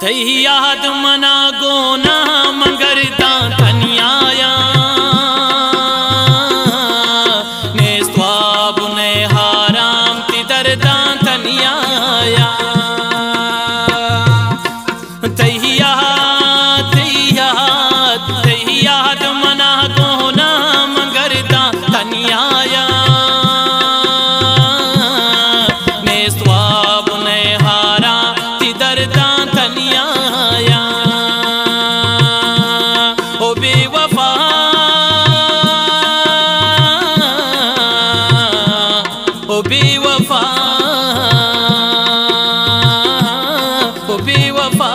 थई याद मना गोना मगर धनियाया ने स्वाब ने हाराम ती दर्दा धनियाया थई याद मना गोना मगर धनियाया ने स्वाब ने हाराम ती दर्दा धनियाया ओ बेवफा ओ बेवफा ओ बेवफा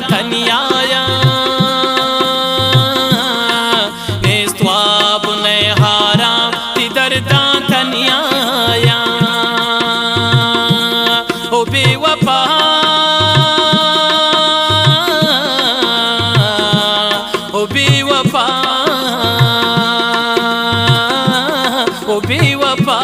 धनियाया ने स्वाब ने हाराम ती दर्दा धनियाया ओ बेवफा ओ बेवफा ओ बेवफा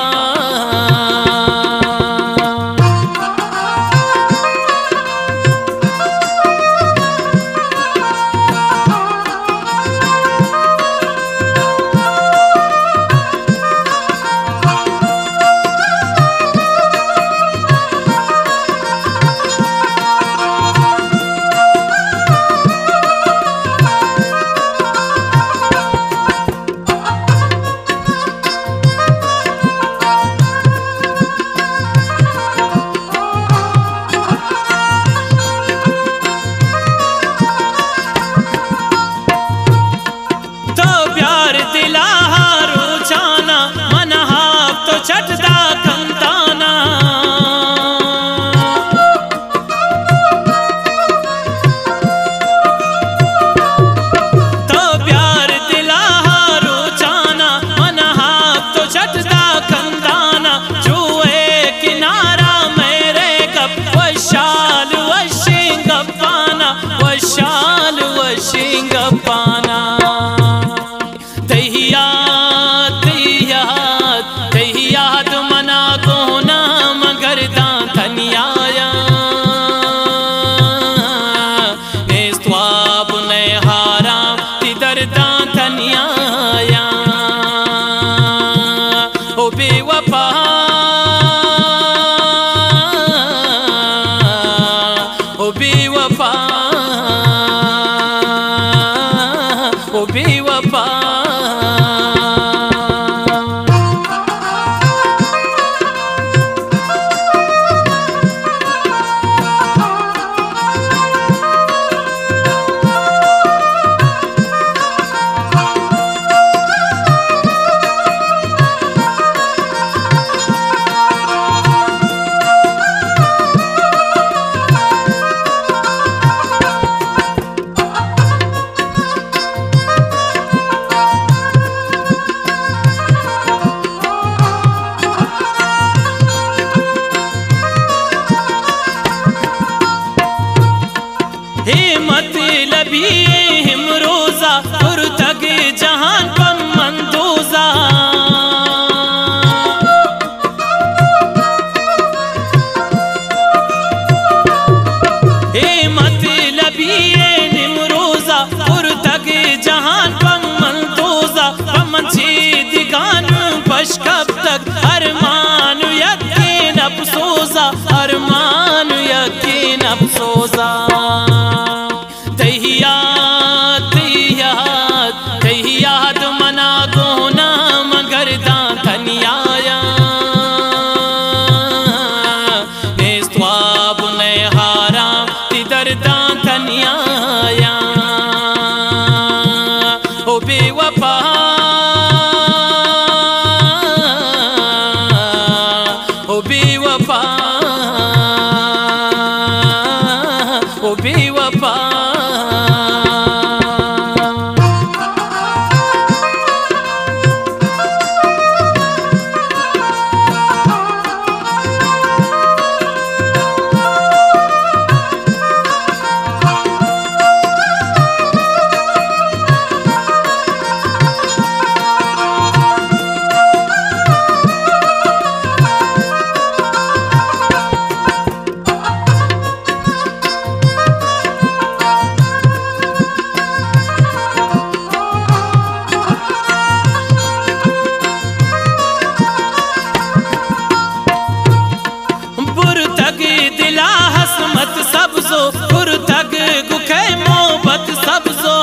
चटदा कंताना तो प्यार दिला रोजाना मन हाथ तो चटदा कंताना जुए किनारा मेरे गप वशाल वशिंग पाना वशाल वशिंग पाना याद मना गोना मगर धनियाया ने स्वाब ने हाराम ती दर्दा धनियाया ओ बेवफा ओ बेवफा ओ बेवफा बेवफा ओ बेवफा ओ बेवफा सबजो पुरतग गुखे मोहब्बत सबजो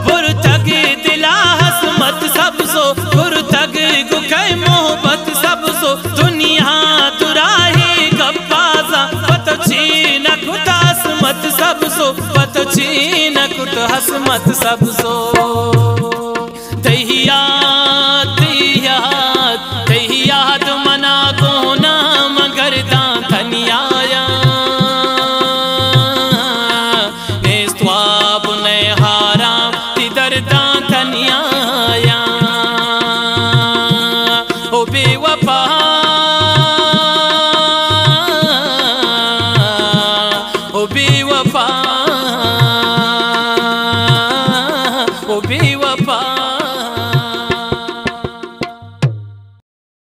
पुरतग दिला हसमत सबजो पुरतग गुखे मोहब्बत सबजो दुनिया दुराही गप्पाजा पतची नकुत हसमत सबजो पतची नकुत हसमत सबजो याद मना को नाम गर्दा धनियाया नेस्वाब ने हारा तिदरदा धनिया